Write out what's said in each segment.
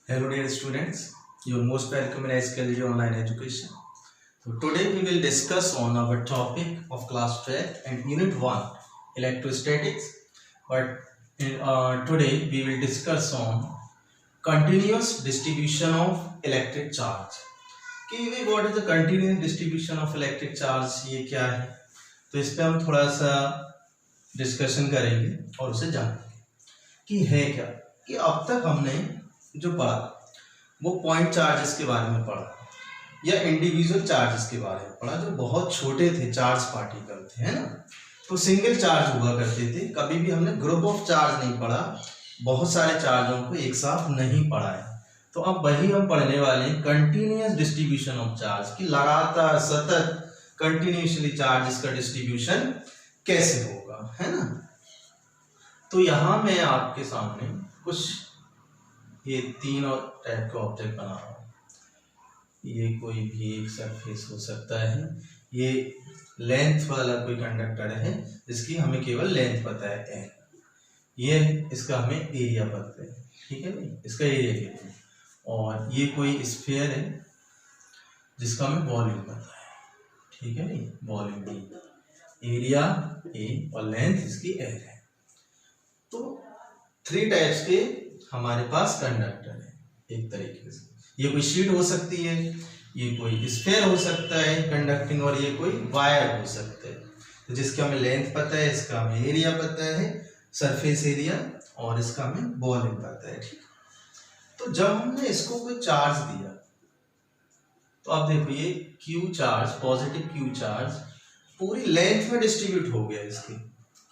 Hello dear students, you are most welcome in SKLG Online Education. So today we will discuss on our topic of class 12 and unit 1 electrostatics. But today we will discuss on continuous distribution of electric charge. कि भाई what is the continuous distribution of electric charge, ये क्या है? तो इस पे हम थोड़ा सा डिस्कशन करेंगे और उसे जानेंगे कि है क्या। कि अब तक हमने जो पढ़ा वो पॉइंट चार्जेस के बारे में पढ़ा या इंडिविजुअल चार्जेस के बारे में पढ़ा, जो बहुत छोटे थे, चार्ज पार्टिकल थे, है ना। तो सिंगल चार्ज हुआ करते थे, कभी भी हमने ग्रुप ऑफ चार्ज नहीं पढ़ा, बहुत सारे चार्जों को एक साथ नहीं पढ़ा है। तो अब वही हम पढ़ने वाले हैं, कंटिन्यूअस डिस्ट्रीब्यूशन ऑफ चार्ज, की लगातार सतत कंटिन्यूसली चार्जेस का डिस्ट्रीब्यूशन कैसे होगा, है ना। तो यहाँ मैं आपके सामने कुछ ये तीन और टाइप के ऑब्जेक्ट बना रहा हूँ। ये कोई भी एक सरफेस हो सकता है, ये लेंथ वाला कोई कंडक्टर है जिसकी हमें केवल लेंथ पता है एल, ये इसका हमें एरिया पता है, ठीक है भाई, इसका एरिया कहते हैं। और ये कोई स्फीयर है जिसका हमें वॉल्यूम पता है, ठीक है भाई, वॉल्यूम डी, एरिया ए और लेंथ इसकी एल है। तो थ्री टाइप्स के हमारे पास कंडक्टर है एक तरीके से। ये कोई शीट हो सकती है, ये कोई स्फीयर हो सकता है कंडक्टिंग, और ये कोई वायर हो सकता है। तो जिसका हमें लेंथ पता है, इसका हमें एरिया पता है, सरफेस एरिया, और इसका हमें वॉल्यूम पता है, ठीक। तो जब हमने इसको कोई चार्ज दिया तो आप देखो ये Q charge, positive Q charge पूरी लेंथ में डिस्ट्रीब्यूट हो गया, इसकी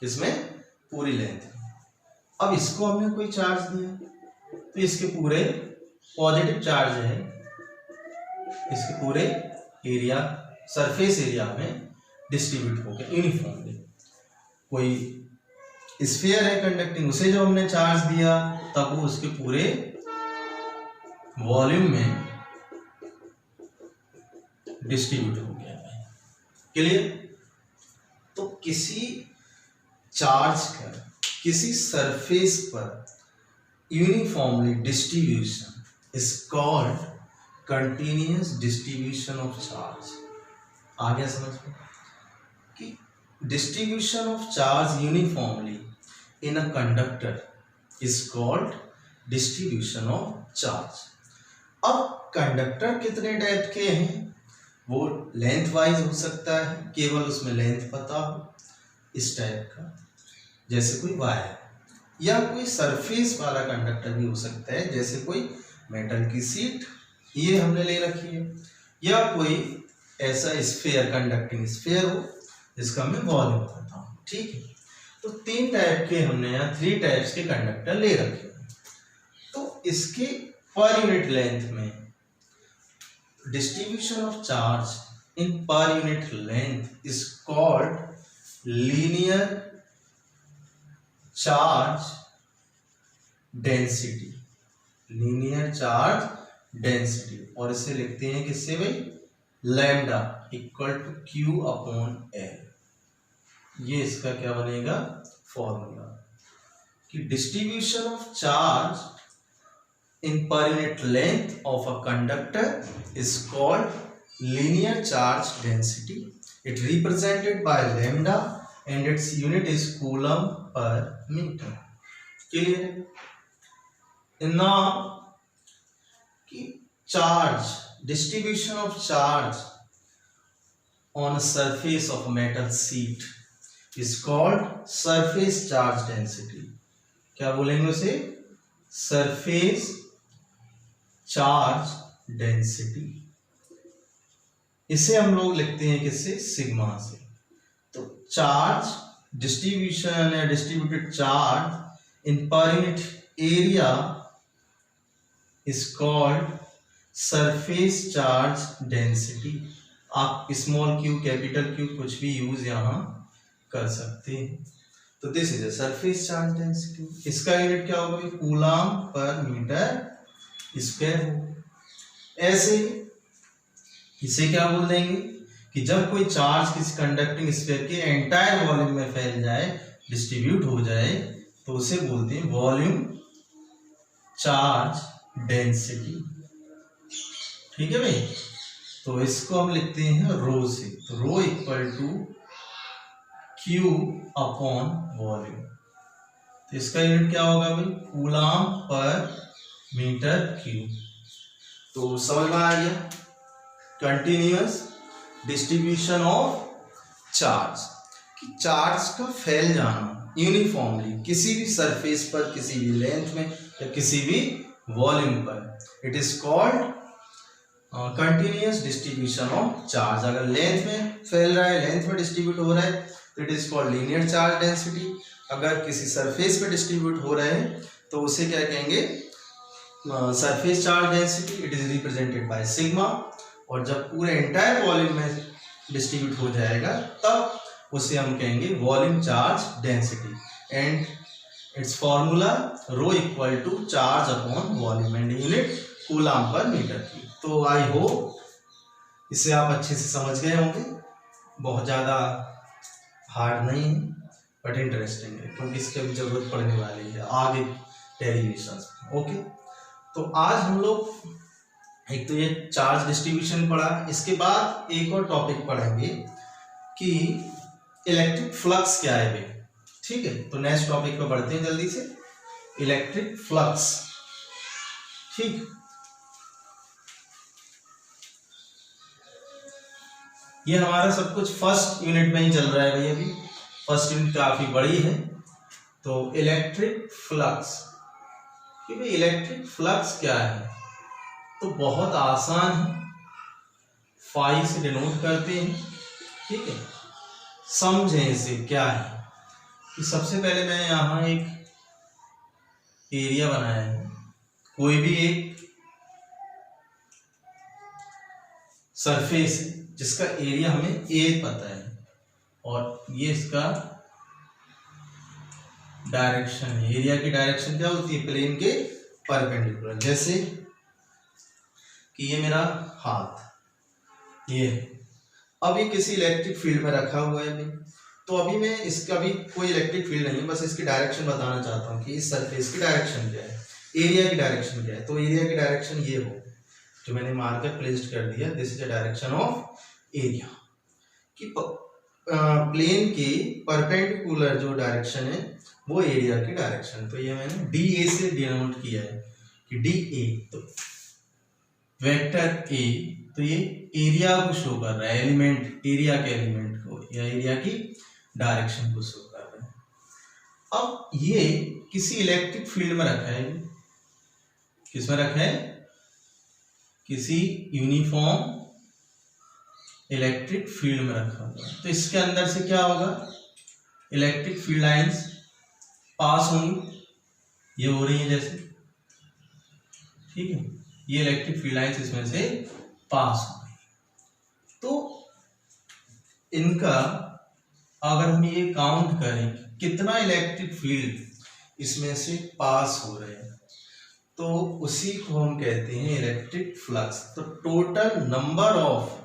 किसमें, पूरी लेंथ। अब इसको हमने कोई चार्ज दिया तो इसके पूरे पॉजिटिव चार्ज है, इसके पूरे एरिया, सरफेस एरिया में डिस्ट्रीब्यूट हो गया यूनिफॉर्मली। कोई स्फीयर है कंडक्टिंग, उसे जो हमने चार्ज दिया तब वो उसके पूरे वॉल्यूम में डिस्ट्रीब्यूट हो गया। क्लियर। तो किसी चार्ज का किसी सरफेस पर uniformly distribution is called continuous distribution of charge. आ गया समझ में कि distribution of charge uniformly in a conductor is called distribution of charge. अब कंडक्टर कितने टाइप के हैं, वो लेंथ वाइज हो सकता है, केवल उसमें लेंथ पता हो, इस टाइप का, जैसे कोई वायर, या कोई सरफेस वाला कंडक्टर भी हो सकता है, जैसे कोई मेटल की सीट ये हमने ले रखी है, या कोई ऐसा स्फीयर, कंडक्टिंग स्फीयर हो जिसका हमें वॉल्यूम पता हो, ठीक है। तो तीन टाइप के हमने यहाँ थ्री टाइप्स के कंडक्टर ले रखे हैं। तो इसके पर यूनिट लेंथ में distribution of charge in per unit length is called linear charge density, linear charge density. और इसे लिखते हैं किससे भाई, lambda equal to Q upon L. ये इसका क्या बनेगा फॉर्मूला, कि distribution of charge in per unit length of a conductor is called linear charge density. It represented by lambda and its unit is coulomb per meter. Clear? Now, charge, distribution of charge on a surface of a metal sheet is called surface charge density. क्या बोलेंगे उसे, surface charge density। इसे हम लोग लिखते हैं किससे, sigma से। तो चार्ज डिस्ट्रीब्यूशन या distributed charge in per unit area is called surface charge density. आप स्मॉल क्यू, कैपिटल क्यू कुछ भी यूज यहां कर सकते हैं। तो this is a surface charge density. इसका यूनिट क्या होगा, कूलम पर मीटर स्क्वायर हो। ऐसे इसे क्या बोल देंगे कि जब कोई चार्ज किसी कंडक्टिंग स्फीयर के एंटायर वॉल्यूम में फैल जाए, डिस्ट्रीब्यूट हो जाए, तो उसे बोलते हैं वॉल्यूम चार्ज डेंसिटी। ठीक है भाई, तो इसको हम लिखते हैं रो से, तो rho equal to Q upon volume. तो इसका यूनिट क्या होगा भाई, कूलम पर मीटर क्यूब। तो समझ में आ गया, कंटिन्यूअस डिस्ट्रीब्यूशन ऑफ चार्ज, कि चार्ज का फैल जाना यूनिफॉर्मली किसी भी सरफेस पर, किसी भी लेंथ में या किसी भी वॉल्यूम पर, it is called continuous distribution of charge. अगर लेंथ में फैल रहा है, लेंथ में डिस्ट्रीब्यूट हो रहा है, तो it is called linear charge density. अगर किसी सरफेस पे डिस्ट्रीब्यूट हो रहे हैं तो उसे क्या कहेंगे, surface charge density, it is represented by sigma. और जब पूरे एंटायर वॉल्यूम में डिस्ट्रीब्यूट हो जाएगा तब उसे हम कहेंगे volume charge density. And its formula rho equal to charge upon volume and unit coulomb per metre cube. तो आई होप इसे आप अच्छे से समझ गए होंगे, बहुत ज़्यादा हार्ड नहीं है बट इंटरेस्टिंग है, क्योंकि इसकी भी जरूरत पड़ने वाली है आगे डेरिवेशंस में। ओके, तो आज हम लोग एक तो ये चार्ज डिस्ट्रीब्यूशन पढ़ा, इसके बाद एक और टॉपिक पढ़ेंगे कि इलेक्ट्रिक फ्लक्स क्या है भाई। ठीक है, तो नेक्स्ट टॉपिक पे बढ़ते हैं जल्दी से, इलेक्ट्रिक फ्लक्स। ठीक, ये हमारा सब कुछ फर्स्ट यूनिट में ही चल रहा है भाई, अभी फर्स्ट यूनिट काफी बड़ी है। तो इलेक्ट्रिक फ्लक्स, कि भाई इलेक्ट्रिक फ्लक्स क्या है, तो बहुत आसान है, फाई से डिनोट करते हैं। ठीक है, समझें इसे क्या है, कि सबसे पहले मैं यहाँ एक एरिया बनाया है, कोई भी एक सरफेस है जिसका एरिया हमें ए पता है, और ये इसका डायरेक्शन है। एरिया की डायरेक्शन क्या होती है, प्लेन के परपेंडिकुलर। जैसे कि ये मेरा हाथ, ये अब ये किसी इलेक्ट्रिक फील्ड में रखा हुआ है भाई, तो अभी मैं इसका भी कोई इलेक्ट्रिक फील्ड नहीं है, बस इसकी डायरेक्शन बताना चाहता हूँ कि इस सरफेस की डायरेक्शन क्या है, एरिया की डायरेक्शन क्या है। तो एरिया की डायरेक्शन ये हो, जो मैंने मार्कर प्लेस्ड कर दिया, this is the direction of area, कि प्लेन के परपेंडिकुलर जो डायरेक्शन है वो एरिया की डायरेक्शन। तो ये मैंने डी ए से डिनोट किया है कि डी ए, तो वेक्टर ए, तो ये एरिया को शो कर रहा है, एलिमेंट, एरिया के एलिमेंट को या एरिया की डायरेक्शन को शो कर रहा है। अब ये किसी इलेक्ट्रिक फील्ड में रखा है, किसमें रखा है, किसी यूनिफॉर्म इलेक्ट्रिक फील्ड में रखा हुआ है। तो इसके अंदर से क्या होगा, इलेक्ट्रिक फील्ड लाइंस पास होंगी, ये हो रही है जैसे, ठीक है, ये इलेक्ट्रिक फील्ड लाइंस इसमें से पास हो गई। तो इनका अगर हम ये काउंट करें कितना इलेक्ट्रिक फील्ड इसमें से पास हो रहे हैं, तो उसी को हम कहते हैं इलेक्ट्रिक फ्लक्स। तो टोटल नंबर ऑफ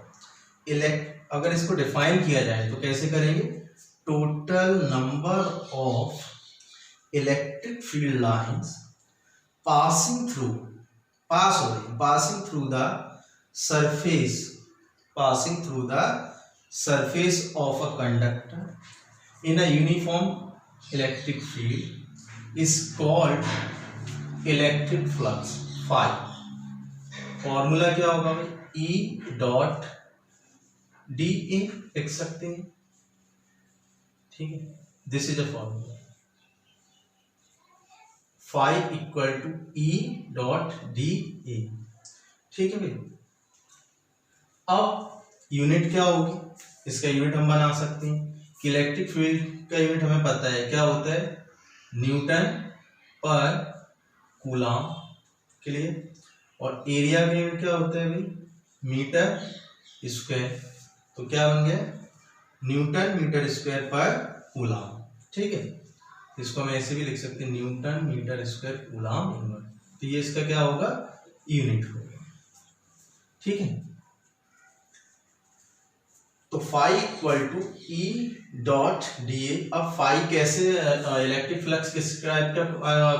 अगर इसको डिफाइन किया जाए तो कैसे करेंगे, total number of electric field lines passing through, pass हो रही, passing through the surface, passing through the surface of a conductor in a uniform electric field is called electric flux phi। Formula क्या होगा भाई, E dot D ए लिख सकते हैं, ठीक है, this is a formula, phi equal to E dot D A. ठीक है भाई, अब यूनिट क्या होगी, इसका यूनिट हम बना सकते हैं कि इलेक्ट्रिक फील्ड का यूनिट हमें पता है क्या होता है, न्यूटन पर कूलम के लिए, और एरिया का यूनिट क्या होता है भाई, मीटर स्क्वायर। तो क्या बन गया, newton metre square per coulomb. ठीक है, इसको हम ऐसे भी लिख सकते हैं, newton metre square coulomb inverse. तो ये इसका क्या होगा, यूनिट होगा। ठीक है, तो phi equal to E dot D A. अब फाई कैसे इलेक्ट्रिक फ्लक्स किस टाइप का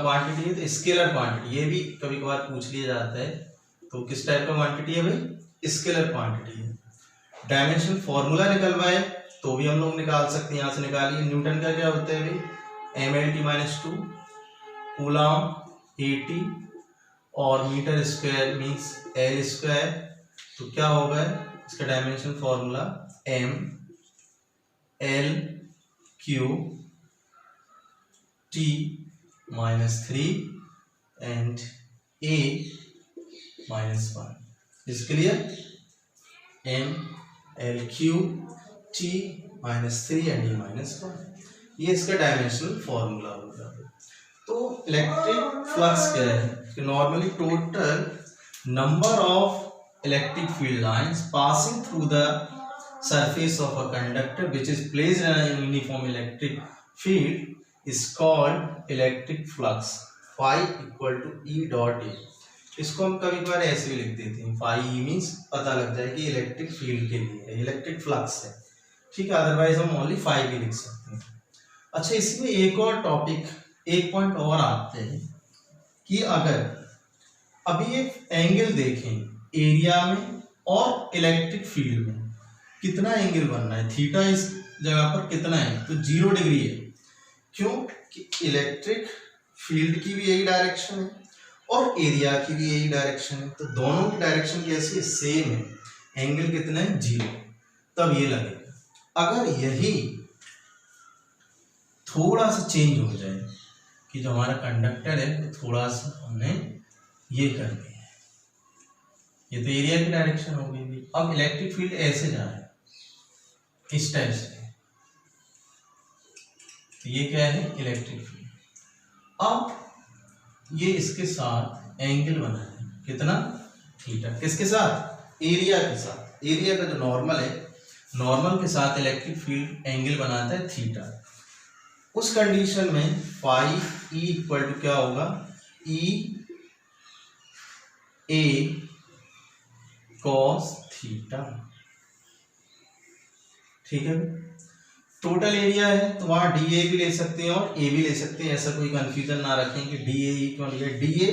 क्वांटिटी है, तो स्केलर क्वांटिटी, ये भी कभी कभार पूछ लिया जाता है। तो किस टाइप का क्वांटिटी है भाई, स्केलर क्वांटिटी है। डायमेंशन फॉर्मूला निकलवाए तो भी हम लोग निकाल सकते हैं, यहाँ से निकालिए। न्यूटन का क्या होता है भाई, mL/-2, कूलम 80 और metre square means L square. तो क्या होगा इसका dimension formula, m l q t -3 and a -1 is clear. m l q t -3 and a -1, ये इसका डायमेंशनल फॉर्मूला होगा। तो इलेक्ट्रिक फ्लक्स क्या है, normally total number of electric field lines passing through the surface of a conductor which is placed in a uniform electric field is called electric flux, phi equal to E dot A। इसको हम कभी बार ऐसे भी लिख देते हैं, phi E means पता लग जाए कि इलेक्ट्रिक फील्ड के लिए है, इलेक्ट्रिक फ्लक्स है, ठीक है। अदरवाइज हम ओनली phi भी लिख सकते हैं। अच्छा, इसमें एक और टॉपिक, एक पॉइंट और आते हैं कि अगर अभी एक एंगल देखें एरिया में और इलेक्ट्रिक फील्ड में, कितना एंगल बनना है, थीटा इस जगह पर कितना है, तो 0 डिग्री है। क्यों कि इलेक्ट्रिक फील्ड की भी यही डायरेक्शन है और एरिया की भी यही डायरेक्शन है, तो दोनों की डायरेक्शन कैसी है, सेम है। एंगल कितना है, 0, तब ये लगेगा। अगर यही थोड़ा सा चेंज हो जाए कि जो हमारा कंडक्टर है तो थोड़ा सा हमने ये कर दिया, ये तो एरिया की डायरेक्शन हो गई। अब इलेक्ट्रिक फील्ड ऐसे जा रहा है इस टाइप से, तो ये क्या है, इलेक्ट्रिक फील्ड। अब ये इसके साथ एंगल बना है, कितना, थीटा, किसके साथ, एरिया के साथ। एरिया का जो नॉर्मल है, नॉर्मल के साथ इलेक्ट्रिक फील्ड एंगल बनाता है थीटा। उस कंडीशन में फाई ई इक्वल टू क्या होगा, ई ए कॉस थीटा, ठीक है। टोटल एरिया है तो वहां डी ए भी ले सकते हैं और ए भी ले सकते हैं, ऐसा कोई कंफ्यूजन ना रखें कि डी ए क्यों लिया। डी ए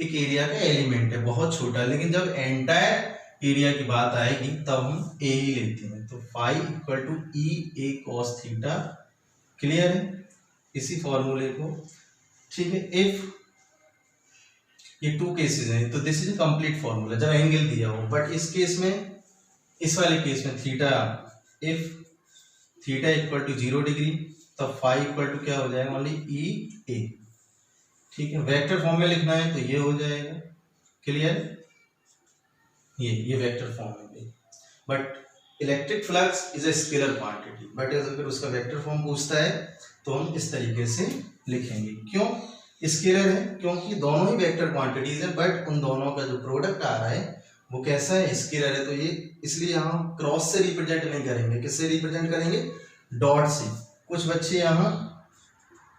एक एरिया का एलिमेंट है, बहुत छोटा, लेकिन जब एंटायर एरिया की बात आएगी तब हम ए ही लेते हैं। तो phi equal to E A cos theta, clear है इसी फॉर्मूले को, ठीक है। इफ ये 2 केसेस हैं तो दिस इज कंप्लीट फॉर्मूला जब एंगल दिया हो, बट इस केस में, इस वाले केस में theta, if theta equal to 0 degree तब फाई इक्वल टू क्या हो जाएगा, ओनली ई ए, ठीक है। वेक्टर फॉर्म में लिखना है तो ये हो जाएगा, क्लियर। ये वेक्टर फॉर्म है, but electric flux is a scalar quantity, but अगर उसका वेक्टर फॉर्म पूछता है तो हम इस तरीके से लिखेंगे। क्यों स्केलर है, क्योंकि दोनों ही वेक्टर क्वांटिटीज है, बट उन दोनों का जो प्रोडक्ट आ रहा है वो कैसा है, स्केलर है। तो ये इसलिए यहाँ क्रॉस से रिप्रेजेंट नहीं करेंगे, किससे रिप्रेजेंट करेंगे, डॉट से। कुछ बच्चे यहाँ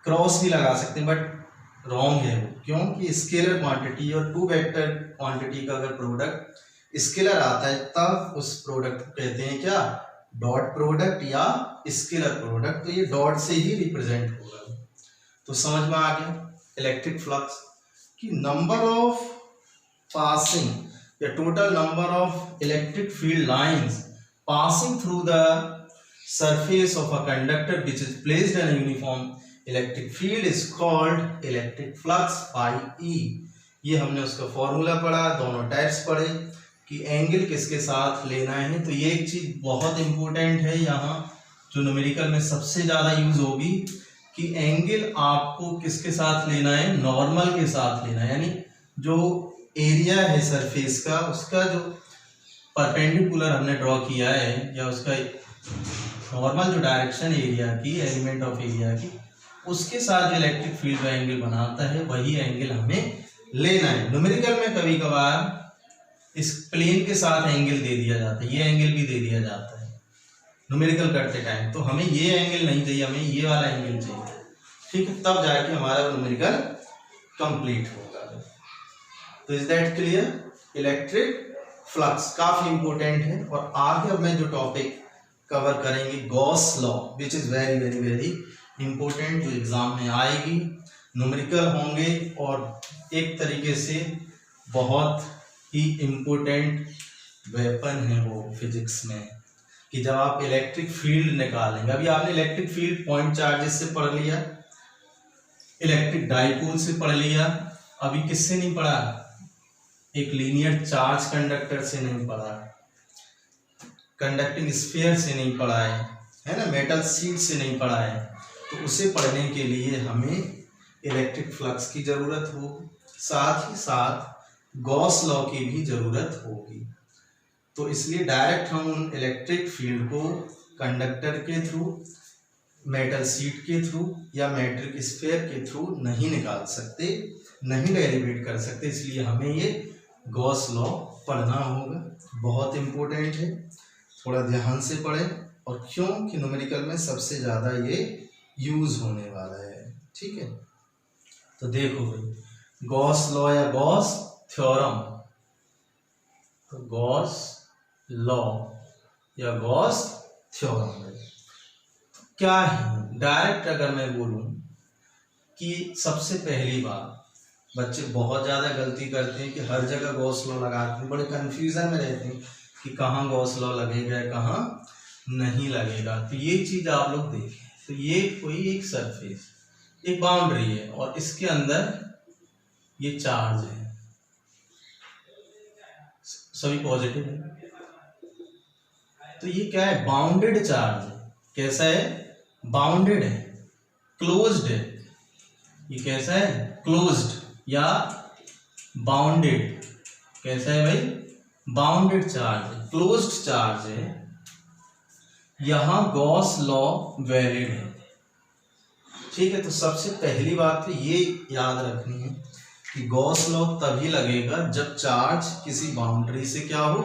क्रॉस भी लगा सकते हैं बट रॉन्ग है वो, क्योंकि स्केलर क्वांटिटी और 2 वेक्टर क्वांटिटी का अगर प्रोडक्ट स्केलर आता है तब उस प्रोडक्ट को कहते हैं क्या, डॉट प्रोडक्ट या स्केलर प्रोडक्ट। तो ये डॉट से ही रिप्रेजेंट होगा। तो समझ में आ गया इलेक्ट्रिक फ्लक्स की नंबर ऑफ पासिंग या total number of electric field lines passing through the surface of a conductor which is placed in a uniform electric field is called electric flux by E. ये हमने उसका formula पढ़ा, दोनों types पढ़े कि angle किसके साथ लेना है। तो ये एक चीज बहुत इंपॉर्टेंट है यहाँ जो न्यूमेरिकल में सबसे ज्यादा यूज होगी कि एंगल आपको किसके साथ लेना है, नॉर्मल के साथ लेना है। यानी जो एरिया है सरफेस का, उसका जो परपेंडिकुलर हमने ड्रॉ किया है या उसका नॉर्मल जो डायरेक्शन एरिया की, एलिमेंट ऑफ एरिया की, उसके साथ जो इलेक्ट्रिक फील्ड का एंगल बनाता है वही एंगल हमें लेना है। न्यूमेरिकल में कभी कभार इस प्लेन के साथ एंगल दे दिया जाता है, ये एंगल भी दे दिया जाता है न्यूमेरिकल करते टाइम, तो हमें ये एंगल नहीं चाहिए, हमें ये वाला एंगल चाहिए, ठीक है। तब जाके हमारा न्यूमेरिकल कंप्लीट होगा। तो is that clear. Electric flux काफी इंपॉर्टेंट है। और आगे अब मैं जो टॉपिक कवर करेंगे Gauss law which is very very very important, जो एग्ज़ाम में आएगी, न्यूमेरिकल होंगे और एक तरीके से बहुत ही इम्पोर्टेंट वेपन है वो फिजिक्स में, कि जब आप इलेक्ट्रिक फील्ड निकालेंगे। अभी आपने इलेक्ट्रिक फील्ड पॉइंट चार्जेस से पढ़ लिया, इलेक्ट्रिक डाइपोल से पढ़ लिया, अभी किससे नहीं पढ़ा? एक लीनियर चार्ज कंडक्टर से नहीं पढ़ा, कंडक्टिंग स्फीयर से नहीं पढ़ा है ना, मेटल शीट से नहीं पढ़ा है। तो उसे पढ़ने के लिए हमें इलेक्ट्रिक फ्लक्स की ज़रूरत होगी, साथ ही साथ गॉस लॉ की भी ज़रूरत होगी। तो इसलिए डायरेक्ट हम उन इलेक्ट्रिक फील्ड को कंडक्टर के थ्रू, मेटल शीट के थ्रू या मेट्रिक स्फीयर के थ्रू नहीं निकाल सकते, नहीं डेरिवेट कर सकते। इसलिए हमें ये गॉस लॉ पढ़ना होगा, बहुत इम्पोर्टेंट है, थोड़ा ध्यान से पढ़ें। और क्यों कि न्यूमेरिकल में सबसे ज़्यादा ये यूज़ होने वाला है, ठीक है। तो देखो भाई, गॉस लॉ या गॉस थ्योरम, तो गॉस लॉ या गॉस थ्योरम क्या है? डायरेक्ट अगर मैं बोलूं कि सबसे पहली बात, बच्चे बहुत ज़्यादा गलती करते हैं कि हर जगह गॉस लॉ लगाते हैं, बड़े कन्फ्यूज़न में रहते हैं कि कहाँ गॉस लॉ लगेगा कहाँ नहीं लगेगा। तो ये चीज़ आप लोग देखें, तो ये कोई एक सरफेस, एक बाउंड्री है और इसके अंदर ये चार्ज है, सभी पॉजिटिव है, तो ये क्या है? बाउंडेड चार्ज है। कैसा है? बाउंडेड है, क्लोज्ड है। ये कैसा है? क्लोज्ड या बाउंडेड। कैसा है भाई? बाउंडेड चार्ज है, क्लोज्ड चार्ज है। यहां गॉस लॉ वैलिड है, ठीक है। तो सबसे पहली बात तो ये याद रखनी है कि गॉस लॉ तभी लगेगा जब चार्ज किसी बाउंड्री से क्या हो?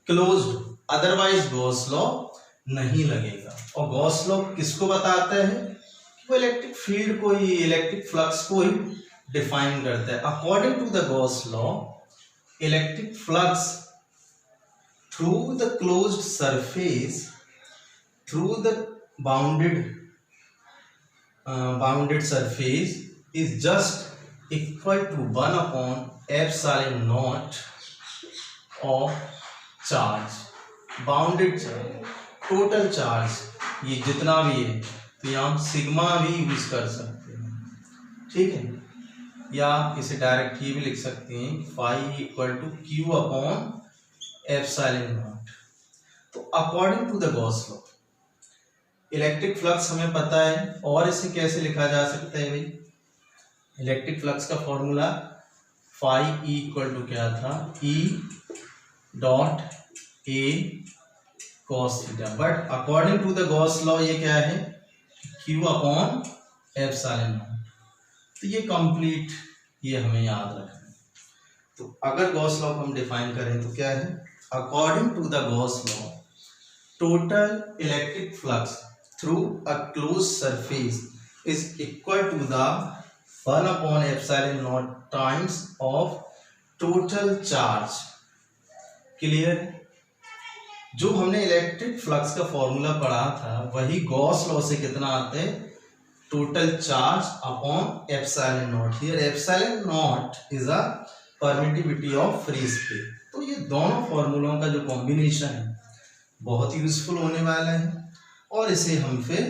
क्लोज्ड, अदरवाइज गॉस लॉ नहीं लगेगा। और गॉस लॉ किसको बताता है? कि वो इलेक्ट्रिक फील्ड को ही, इलेक्ट्रिक फ्लक्स को ही डिफाइन करता है। According to the Gauss law, electric flux through the closed surface, through the bounded surface is just equal to 1 upon epsilon naught of charge, bounded charge, total charge, ये जितना भी है, तो यहाँ sigma भी यूज कर सकते हैं, ठीक है। या इसे डायरेक्ट ये भी लिख सकते हैं, phi equal to Q upon epsilon naught. तो according to the Gauss law, electric flux हमें पता है, और इसे कैसे लिखा जा सकता है भाई? इलेक्ट्रिक फ्लक्स का formula phi E equal to क्या था? E dot A cos theta, but according to the Gauss law ये क्या है? Q upon epsilon naught. तो ये कंप्लीट, ये हमें याद रखना है। तो अगर गॉस लॉ को हम डिफाइन करें तो क्या है? According to the Gauss law, total electric flux through a closed surface is equal to the 1 upon epsilon naught times of total charge। Clear? जो हमने इलेक्ट्रिक फ्लक्स का फॉर्मूला पढ़ा था वही गॉस लॉ से कितना आता है? Total charge upon epsilon not. Here epsilon not is a permittivity of free space. तो ये दोनों फॉर्मूलों का जो कॉम्बिनेशन है बहुत यूजफुल होने वाला है, और इसे हम फिर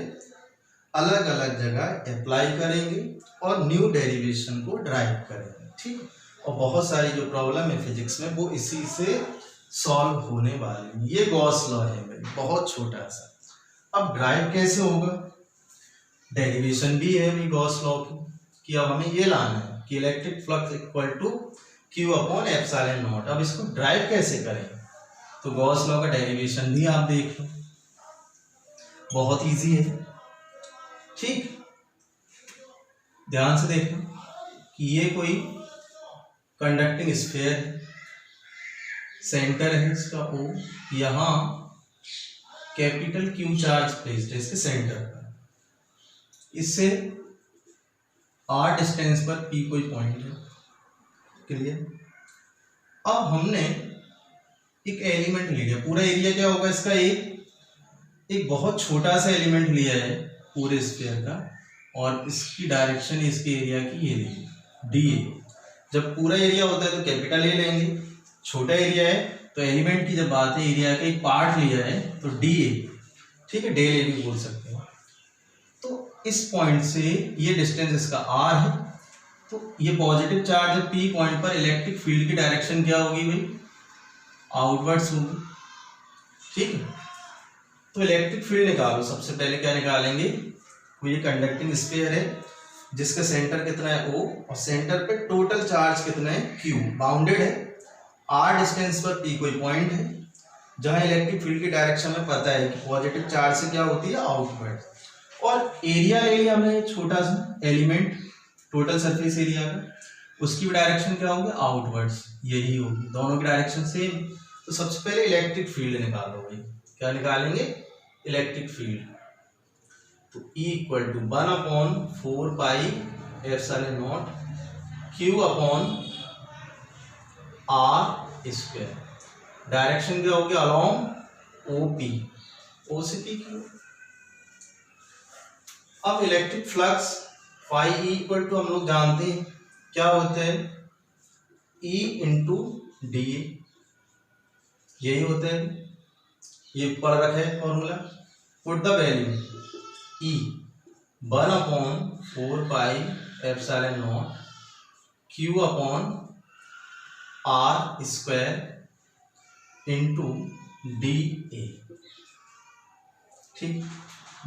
अलग अलग जगह अप्लाई करेंगे और न्यू डेरिवेशन को ड्राइव करेंगे, ठीक। और बहुत सारी जो प्रॉब्लम है फिजिक्स में वो इसी से सॉल्व होने वाली है। ये गॉस लॉ है भाई, बहुत छोटा सा। अब ड्राइव कैसे होगा? डेरिवेशन भी है भाई गॉस लॉ की, कि अब हमें ये लाना है कि electric flux equal to Q upon epsilon naught. अब इसको ड्राइव कैसे करें? तो गॉस लॉ का डेरिवेशन भी आप देख लो, बहुत इजी है, ठीक। ध्यान से देखना कि ये कोई कंडक्टिंग स्फीयर है, सेंटर है इसका O, यहां कैपिटल Q चार्ज प्लेस्ड है इसके सेंटर पर, इससे r डिस्टेंस पर P कोई पॉइंट है, क्लियर। अब हमने एक एलिमेंट ले लिया, पूरा एरिया क्या होगा इसका? एक बहुत छोटा सा एलिमेंट लिया है पूरे स्फीयर का और इसकी डायरेक्शन इसके एरिया की ये ली डी ए। जब पूरा एरिया होता है तो कैपिटल ए लेंगे, छोटा एरिया है तो एलिमेंट की जब बात है एरिया का एक पार्ट लिया है तो डी ए, ठीक है, डेल ए भी बोल सकते हैं। तो इस पॉइंट से ये डिस्टेंस इसका आर है, तो ये पॉजिटिव चार्ज है पी पॉइंट पर, इलेक्ट्रिक फील्ड की डायरेक्शन क्या होगी भाई, आउटवर्ड्स होगी, ठीक है। तो इलेक्ट्रिक फील्ड निकालो, सबसे पहले क्या निकालेंगे, ये कंडक्टिंग स्फीयर है जिसका सेंटर कितना है O और सेंटर पे टोटल चार्ज कितना है Q, बाउंडेड है, R डिस्टेंस पर P कोई पॉइंट है जहां इलेक्ट्रिक फील्ड की डायरेक्शन में पता है कि पॉजिटिव चार्ज से क्या होती है आउटवर्ड, और एरिया ले लिया हमने छोटा सा एलिमेंट टोटल सरफेस एरिया का, उसकी भी डायरेक्शन क्या होगी आउटवर्ड्स, यही होगी, दोनों की डायरेक्शन सेम। तो सबसे पहले इलेक्ट्रिक फील्ड निकालो भाई, क्या निकालेंगे, इलेक्ट्रिक फील्ड। तो E equal to 1/4 pi epsilon naught Q upon R square, direction क्या होगी अलोंग OP, O से P Q। अब electric flux phi E equal to हम लोग जानते हैं क्या होता है, E इंटू डी ए, यही होता है, ये पढ़ रखा है formula. Put the value E 1/4 pi epsilon naught Q upon R square into D A, ठीक।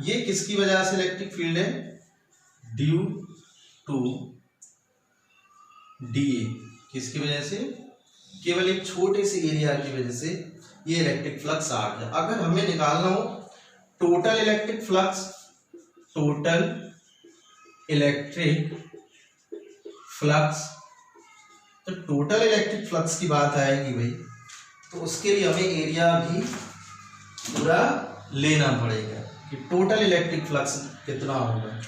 ये किसकी वजह से इलेक्ट्रिक फील्ड है, ड्यू टू डी ए, किसकी वजह से, केवल एक छोटे से एरिया की वजह से ये इलेक्ट्रिक फ्लक्स आ गया। अगर हमें निकालना हो total electric flux, total electric flux, तो टोटल इलेक्ट्रिक फ्लक्स की बात आएगी भाई, तो उसके लिए हमें एरिया भी पूरा लेना पड़ेगा कि टोटल इलेक्ट्रिक फ्लक्स कितना होगा।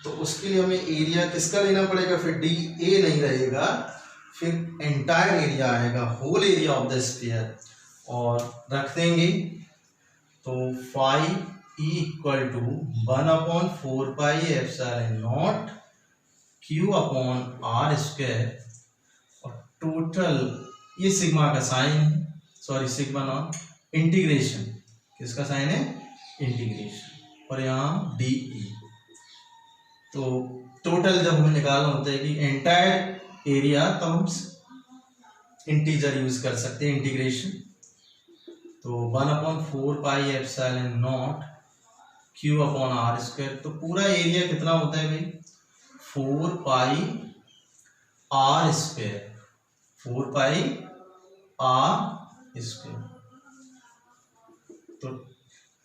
तो उसके लिए हमें एरिया किसका लेना पड़ेगा, फिर डी ए नहीं रहेगा, फिर एंटायर एरिया आएगा, whole area of the sphere, और रख देंगे। तो phi E equal to 1/4 pi epsilon naught Q upon R square, और टोटल ये सिग्मा का साइन है, सॉरी सिग्मा नॉट, इंटीग्रेशन किसका साइन है, इंटीग्रेशन, और यहाँ डी ई। तो टोटल जब हमें निकालना होता है कि एंटायर एरिया, तो हम इंटीजर यूज कर सकते हैं, इंटीग्रेशन। तो 1/4 pi epsilon naught Q upon R square, तो पूरा एरिया कितना होता है भाई, 4 पाई R स्क्वायर, 4 पाई R स्क्वायर। तो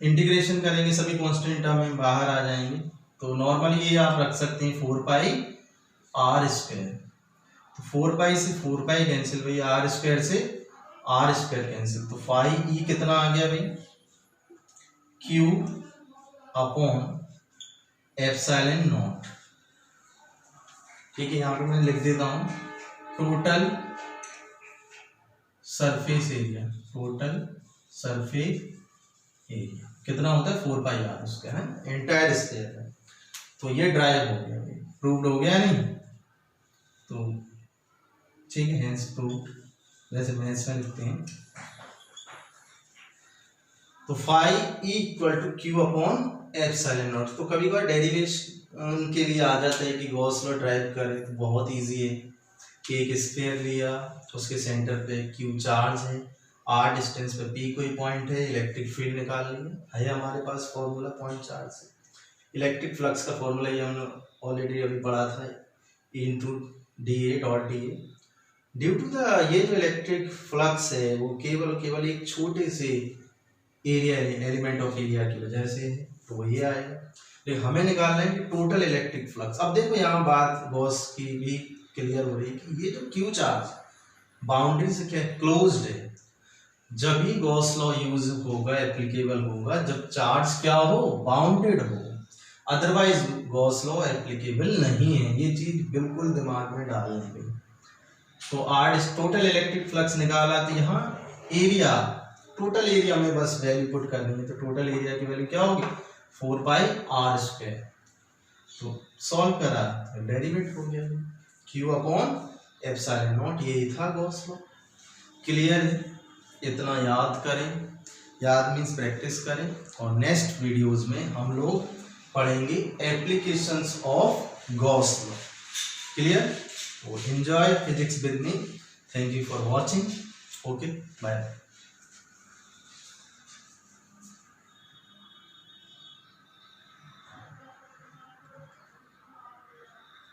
इंटीग्रेशन करेंगे सभी कांस्टेंट हमें बाहर आ जाएंगे, तो नॉर्मली ये आप रख सकते हैं 4 पाई R स्क्वायर। तो 4 पाई से 4 पाई कैंसिल भाई, R स्क्वायर से R स्क्वायर कैंसिल, तो फाई E कितना आ गया भाई, Q अपॉन एप्सिलॉन नॉट, ठीक है। यहाँ पे मैं लिख देता हूँ total surface area, total surface area कितना होता है 4 पाई R स्क्वायर है, एंटायर स्फीयर है। तो ये ड्राइव हो गया, प्रूव्ड हो गया नहीं, तो ठीक है, हेंस प्रूव्ड, जैसे मैथ्स में लिखते हैं। तो phi E equal to Q upon epsilon naught. तो कभी कभार डेरिवेशन के लिए आ जाता है कि गॉस लॉ ड्राइव करें, तो बहुत इजी है कि एक स्फीयर लिया, उसके सेंटर पे Q चार्ज है, R डिस्टेंस पे P कोई पॉइंट है, इलेक्ट्रिक फील्ड निकाल लिया है हमारे पास फॉर्मूला पॉइंट चार्ज से। इलेक्ट्रिक फ्लक्स का फॉर्मूला ये हमने ऑलरेडी अभी पढ़ा था, E into D A dot D A. Due to the ये जो इलेक्ट्रिक फ्लक्स है वो केवल एक छोटे से एरिया एलिमेंट ऑफ एरिया की वजह से है, तो ये आएगा। लेकिन हमें निकालना है कि टोटल इलेक्ट्रिक फ्लक्स। अब देखो यहाँ बात गॉस की भी क्लियर हो रही है कि ये जो क्यू चार्ज बाउंड्री से क्या क्लोज्ड है, जब ही गॉस लॉ यूज होगा, एप्लीकेबल होगा, जब चार्ज क्या हो, बाउंडेड हो, अदरवाइज गॉस लॉ एप्लीकेबल नहीं है। ये चीज बिल्कुल दिमाग में डालनी है। तो आर टोटल इलेक्ट्रिक फ्लक्स निकाला, तो यहाँ एरिया टोटल एरिया में बस वैल्यू पुट करनी है, तो टोटल एरिया की वैल्यू क्या होगी 4πr²। तो सॉल्व करा तो डेरिवेट हो गया Q/ε0, यही था गॉस लॉ। क्लियर है? इतना याद करें, याद मीन्स प्रैक्टिस करें, और नेक्स्ट वीडियोस में हम लोग पढ़ेंगे applications of Gauss law. Clear? तो enjoy physics with me. Thank you for watching. Okay, bye.